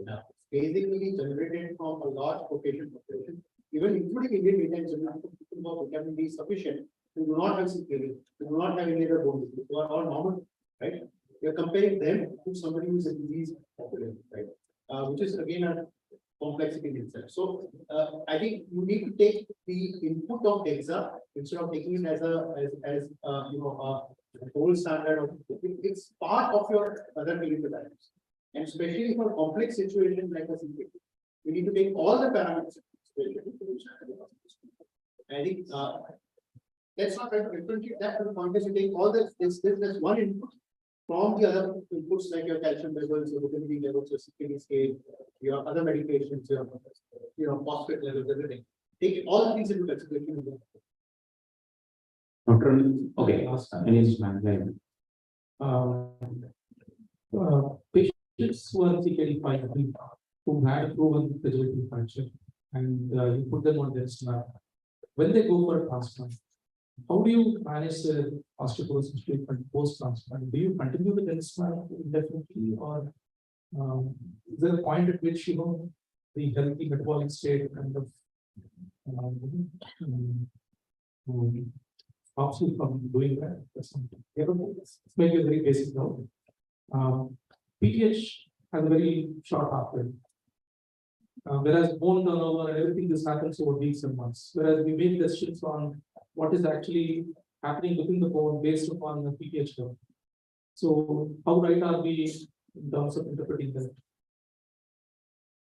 Speaker 2: basically generated from a large patient population, even including Indian data, people of vitamin D sufficient who do not have CKD, who do not have any other bone disease, who are all normal, right? You're comparing them to somebody who is a disease population, right? Which is again a complexity in itself. So I think you need to take the input of DEXA instead of taking it as a gold standard. It's part of your other clinical diagnosis, and especially for complex situations like a CKD, you need to take all the parameters. I think let's not try to differentiate that. The point is you take all this there's one input from the other inputs like your calcium levels, your vitamin D levels, your CKD scale, your other medications, your phosphate levels, everything. Take all of these into consideration.
Speaker 1: Doctor, okay.
Speaker 3: Patients who are CKD 5 who had proven fragility fracture, and you put them on Denosumab. When they go for a transplant, how do you manage the osteoporosis treatment post-transplant? Do you continue the Denosumab indefinitely, or is there a point at which the healthy metabolic state kind of stops you from doing that? That's something. It's maybe a very basic note. PTH has a very short half-life. Whereas bone turnover and everything this happens over weeks and months. Whereas we make decisions on what is actually happening within the bone based upon the PTH level. So how right are we in terms of interpreting that?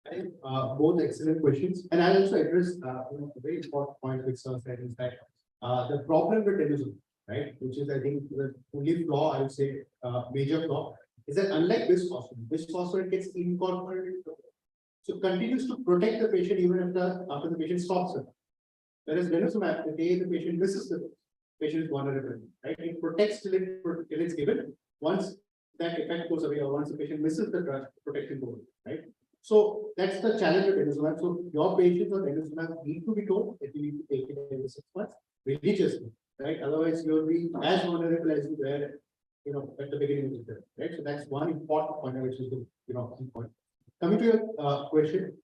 Speaker 2: I think both excellent questions, and I'll also address a very important point which Sir said is that the problem with Denosumab, right, which is I think the only flaw, I would say major flaw, is that unlike Bisphosphonates gets incorporated, so continues to protect the patient even after the patient stops it. Whereas Denosumab, the day the patient misses the patient is vulnerable, right? It protects till it's given. Once that effect goes away, or once the patient misses the drug, protection goes, right? So that's the challenge with Denosumab. So your patients on Denosumab need to be told that you need to take it every 6 months religiously, right? Otherwise, you'll be as vulnerable as you were, at the beginning of the therapy, right? So that's one important point, which is the key point. Coming to your question,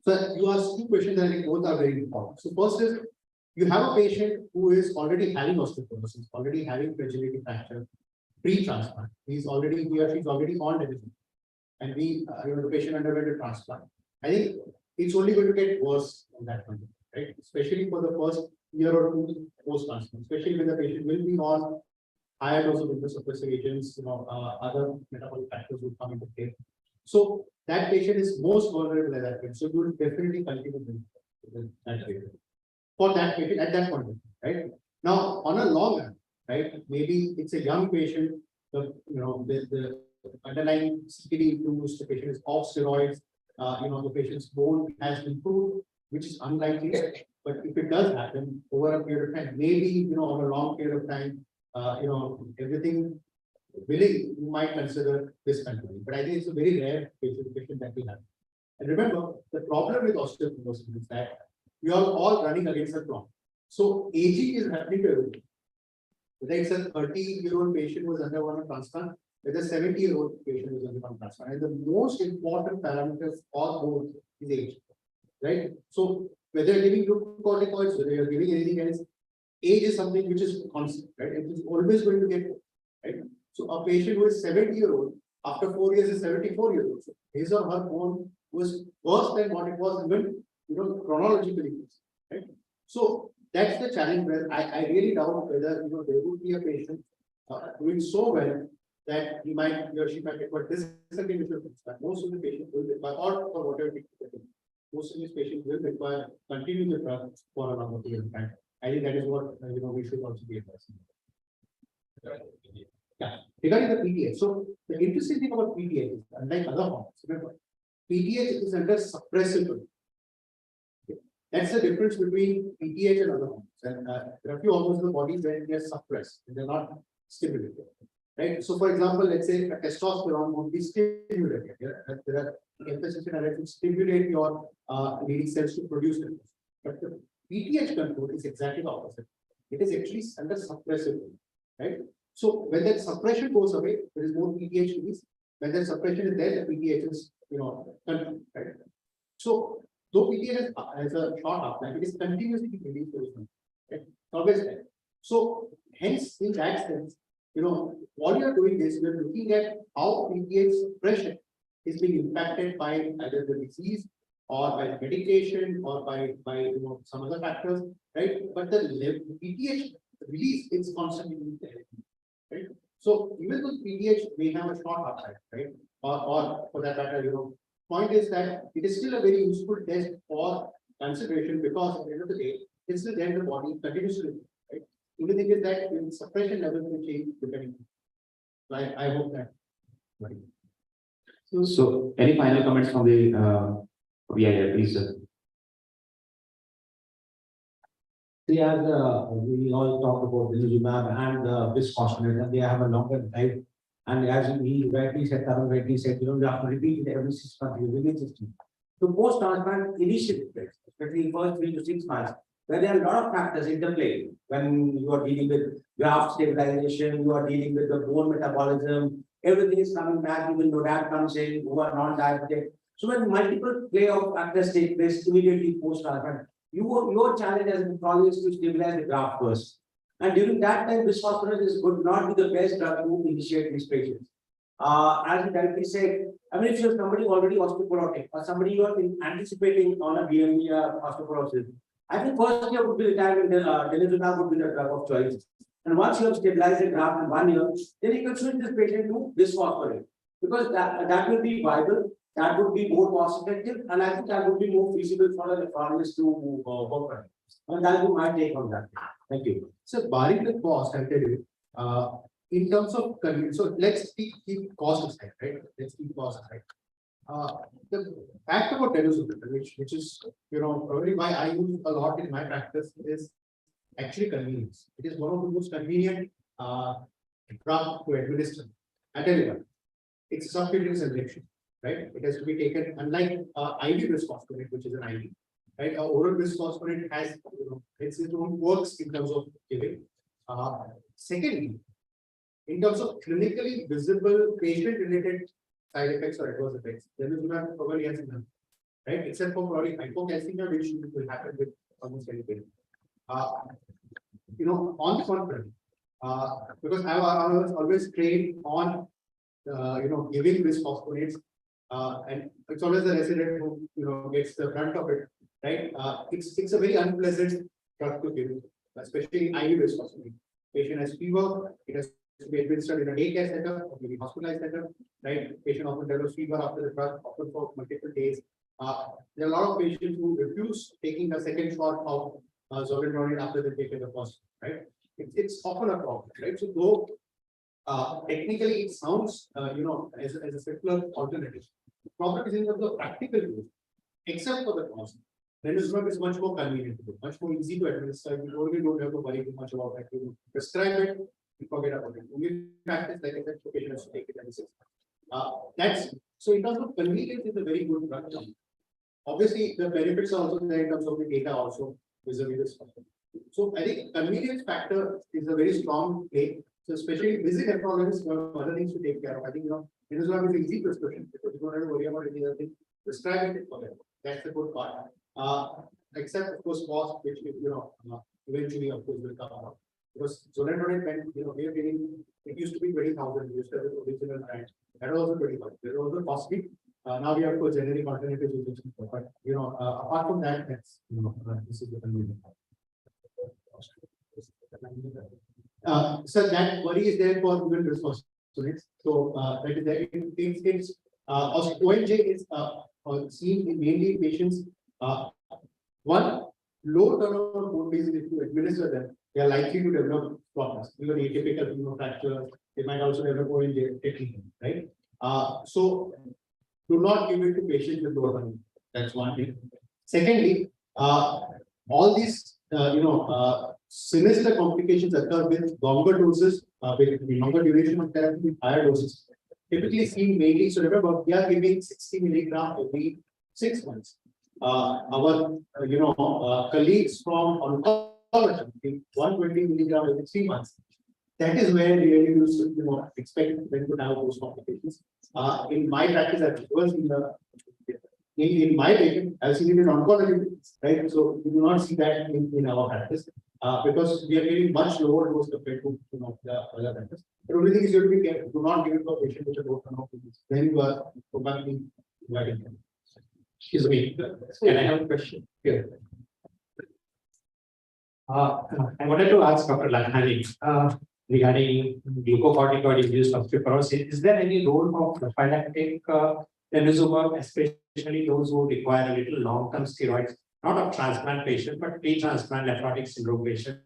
Speaker 2: so you asked two questions that I think both are very important. So first is, you have a patient who is already having osteoporosis, already having fragility fracture, pre-transplant. He or she is already on Denosumab, and the patient underwent a transplant. I think it's only going to get worse on that point, right? Especially for the first year or two post-transplant, especially when the patient will be on higher dose of immunosuppressive agents, other metabolic factors will come into play. So that patient is most vulnerable at that point. So you will definitely continue with that patient for that patient at that point, right? Now, on a long run, right? Maybe it's a young patient the underlying CKD improves, the patient is off steroids, the patient's bone has improved, which is unlikely. But if it does happen over a period of time, maybe, over a long period of time, everything willing, you might consider discontinuing. But I think it's a very rare patient that we have. And remember, the problem with osteoporosis is that we are all running against the clock. So aging is happening to everyone. Whether it's a 30-year-old patient who was undergone a transplant, whether a 70-year-old patient who was undergone a transplant. And the most important parameters for both is age, right? So whether you're giving glucocorticoids, whether you're giving anything else, age is something which is constant, right? It is always going to get, right? So a patient who is 70-year-old, after 4 years is 74-year-old. So his or her bone was worse than what it was even, chronologically, right? So that's the challenge where I really doubt whether, there would be a patient doing so well that he or she might get, but this is something which will expect. Most of the patients will require, or for whatever it is, most of these patients will require continuing the drug for a longer period of time. I think that is what, we should also be addressing. Yeah, regarding the PTH. So the interesting thing about PTH is, unlike other hormones, remember, PTH is under suppressible. That's the difference between PTH and other hormones. And there are a few hormones in the body where they are suppressed and they're not stimulated. Right. So, for example, let's say a testosterone would be stimulated. There are emphasis to stimulate your leading cells to produce it. But the PTH control is exactly the opposite. It is actually under suppressible. Right. So when that suppression goes away, there is more PTH release. When that suppression is there, the PTH is controlled. Right. So though PTH has a short half-life, it is continuously released to the cell. Right. Always there. So hence, in that sense, what you are doing is you are looking at how PTH suppression is being impacted by either the disease or by the medication or by some other factors, right? But the PTH release is constantly being there, right? So even though PTH may have a short half-life, right? Or for that matter, point is that it is still a very useful test for consideration because at the end of the day, it's still there in the body continuously. Even if that suppression level will change depending. So I hope that. Right.
Speaker 1: So any final comments from the yeah, please, sir.
Speaker 8: See, as we all talk about Denosumab and Bisphosphonates, and they have a longer life. And as he rightly said, Tarun rightly said, you have to repeat it every 6 months. So post-transplant initial effects, especially first 3 to 6 months, where there are a lot of factors interplay when you are dealing with graft stabilization, you are dealing with the bone metabolism, everything is coming back, even though that comes in, who are non-diabetic. So when multiple play of factors take place immediately post-transplant, your challenge as a nephrologist is to stabilize the graft first. And during that time, bisphosphonates would not be the best drug to initiate these patients. As you directly said, I mean, if you're somebody already osteoporotic or somebody you are anticipating on a DrNB osteoporosis, I think first year would be the time when Denosumab would be the drug of choice. And once you have stabilized the graft in 1 year, then you can switch this patient to bisphosphonate because that will be viable, that would be more cost effective, and I think that would be more feasible for the nephrologist to work on. And that would be my take on that. Thank you.
Speaker 2: So, barring the cost, I'll tell you, in terms of convenience, so let's keep cost aside, right? Let's keep cost aside. The fact about Denosumab, which is probably why I use a lot in my practice, is actually convenience. It is one of the most convenient drug to administer. I tell you what, it's a subcutaneous injection, right? It has to be taken, unlike IV bisphosphonate, which is an IV, right? Oral bisphosphonate has its own works in terms of giving. Secondly, in terms of clinically visible patient-related side effects or adverse effects, Denosumab probably has none, right? Except for probably hypocalcemia, which will happen with almost any patient. On the contrary, because I was always trained on, giving bisphosphonates, and it's always the resident who gets the brunt of it, right? It's a very unpleasant drug to give, especially IV bisphosphonate. Patient has fever, it has to be administered in a daycare setup or maybe hospitalized setup, right? Patient often develops fever after the drug, often for multiple days. There are a lot of patients who refuse taking a second shot of Zolidronate after they take the first, right? It's often a problem, right? So though technically it sounds, as a secular alternative. The problem is in terms of practical use, except for the cost. Denosumab is much more convenient, much more easy to administer. You really don't have to worry too much about that. You prescribe it, you forget about it. Only practice, like I said, the patient has to take it as that's so in terms of convenience, is a very good drug. Obviously, the benefits are also there in terms of the data also vis-a-vis this. So I think convenience factor is a very strong play. So especially busy nephrologists, you have other things to take care of. I think Denosumab is an easy prescription because you don't have to worry about any other thing. Prescribe it for them. That's the good part. Except of course cost, which eventually of course will come out. Because Zonendronate, when we are getting, it used to be 20,000, used to have the original brand. That was also 20,000. That was also costly. Now we have for generic alternatives, but apart from that, that's this is the convenient part. So that worry is there for even bisphosphonates. So that is there. It's ONJ is seen in mainly patients. One, low turnover bone disease, if you administer them, they are likely to develop problems. Even atypical fracture, they might also develop ONJ technically, right? So do not give it to patients with low turnover. That's one thing. Secondly, all these sinister complications occur with longer doses, with longer duration of therapy, with higher doses. Typically seen mainly, so remember, we are giving 60 milligram every 6 months. Our colleagues from oncology give 120 milligram every 3 months. That is where really you expect them to have those complications. In my practice, I've was in my patient, I've seen it in oncology, right? So we do not see that in our practice because we are getting much lower dose compared to the other practice. The only thing is you have to be careful. Do not give it to a patient with a low turnover. Then you are probably dividing them. Excuse me. Can I have a question? Here.
Speaker 8: I wanted to ask Dr. Lakhani regarding glucocorticoid induced osteoporosis. Is there any role of prophylactic Denosumab, especially those who require a little long-term steroids, not of transplant patient, but pre-transplant nephrotic syndrome patient?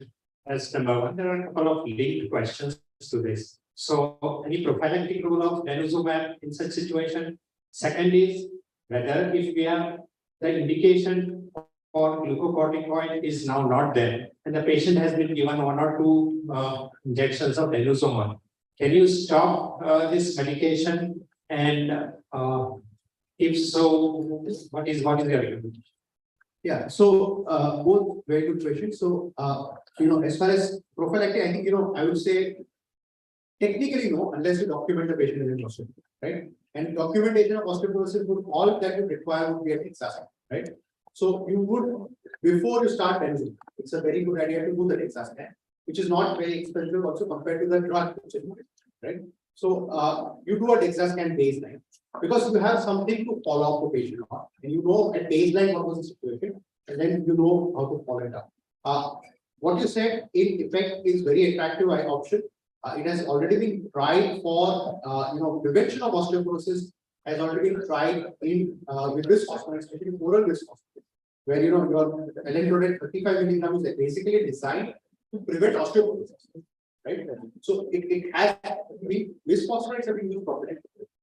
Speaker 8: As number one, there are a couple of linked questions to this. So, any prophylactic role of Denosumab in such situation? Second is whether if we have the indication for glucocorticoid is now not there, and the patient has been given 1 or 2 injections of Denosumab, can you stop this medication? And if so, what is your recommendation?
Speaker 2: Yeah, so both very good questions. So as far as prophylactic, I think I would say technically no, unless you document the patient is in osteoporosis, right? And documentation of osteoporosis would all that you require would be an exam, right? So you would, before you start Denosumab, it's a very good idea to do the exam, which is not very expensive also compared to the drug, right? So you do a DEXA scan baseline because you have something to follow up the patient on, and you know at baseline what was the situation, and then you know how to follow it up. What you said in effect is very attractive option. It has already been tried for prevention of osteoporosis. Has already been tried in with bisphosphonates, especially oral bisphosphonates, where your electrolyte 35 milligrams is basically designed to prevent osteoporosis. Right. So it has been bisphosphonates have been used properly,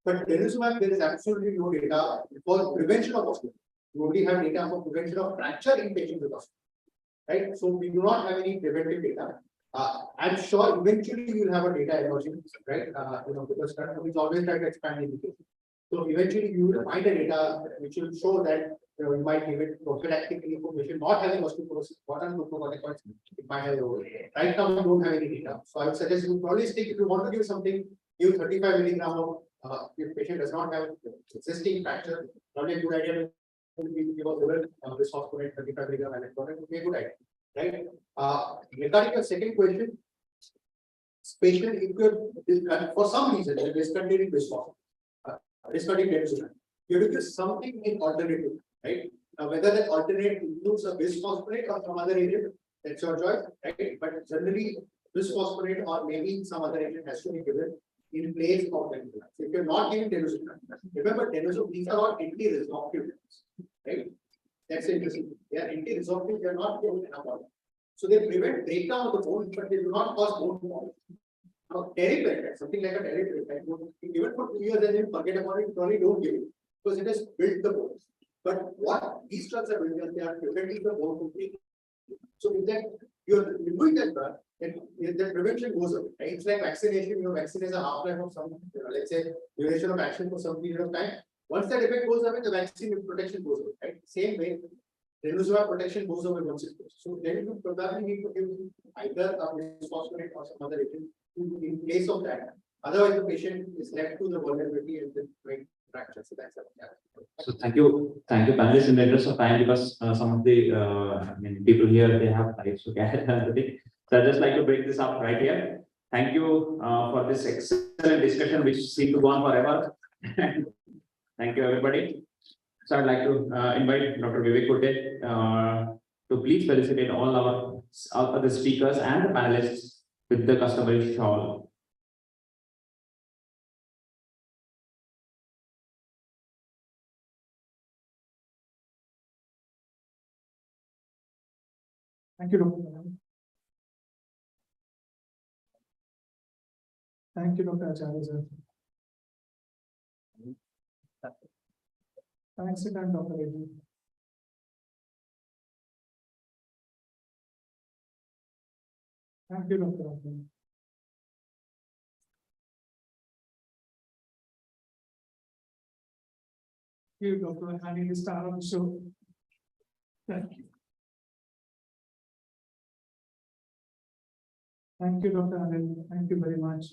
Speaker 2: but Denosumab there is absolutely no data for prevention of osteoporosis. You only have data for prevention of fracture in patients with osteoporosis. Right. So we do not have any preventive data. I'm sure eventually you will have a data emerging, right? Because we always try to expand the indication. So eventually you will find a data which will show that you might give it prophylactically for patient not having osteoporosis, what are glucocorticoids, it might have a role. Right now we don't have any data. So I would suggest you probably stick, if you want to give something, give 35 milligram of if patient does not have existing fracture, probably a good idea to give a oral bisphosphonate 35 milligram electrolyte would be a good idea. Right. Regarding your second question, patient if you're for some reason you're discontinuing bisphosphonate, discontinuing Denosumab, you have to use something in alternative, right? Now whether that alternate includes a bisphosphonate or some other agent, that's your choice, right? But generally bisphosphonate or maybe some other agent has to be given in place of Denosumab. So if you're not giving Denosumab, remember Denosumab, these are all anti-resorptive, right? That's interesting. They are anti-resorptive, they are not given enough. So they prevent breakdown of the bone, but they do not cause bone fall. Now, terrible, something like a terrible, right? Even for 2 years, and you forget about it, probably don't give it because it has built the bones. But what these drugs are doing is they are preventing the bone from breaking. So, if that you're removing that drug, then the prevention goes away. Right? It's like vaccination. Your vaccine is a half-life of some, let's say, duration of action for some period of time. Once that effect goes away, the vaccine protection goes away. Right? Same way, Denosumab protection goes away once it goes. So then you probably need to give either a bisphosphonate or some other agent in place of that. Otherwise, the patient is left to the vulnerability and the fracture. So that's it.
Speaker 1: So thank you, panelists. In the interest of time, because some of the people here they have lives to carry. So I just like to break this up right here. Thank you for this excellent discussion, which seemed to go on forever. Thank you, everybody. So I'd like to invite Dr. Vivek Kote to please felicitate all our other speakers and the panelists with the customary shawl.
Speaker 3: Thank you, Dr. Thank you, Dr. Acharya, sir. Thanks again, Dr. Reddy. Thank you, Dr. Reddy. Thank you, Dr. Lakhani, the star of the show. Thank you. Thank you, Dr. Anil. Thank you very much.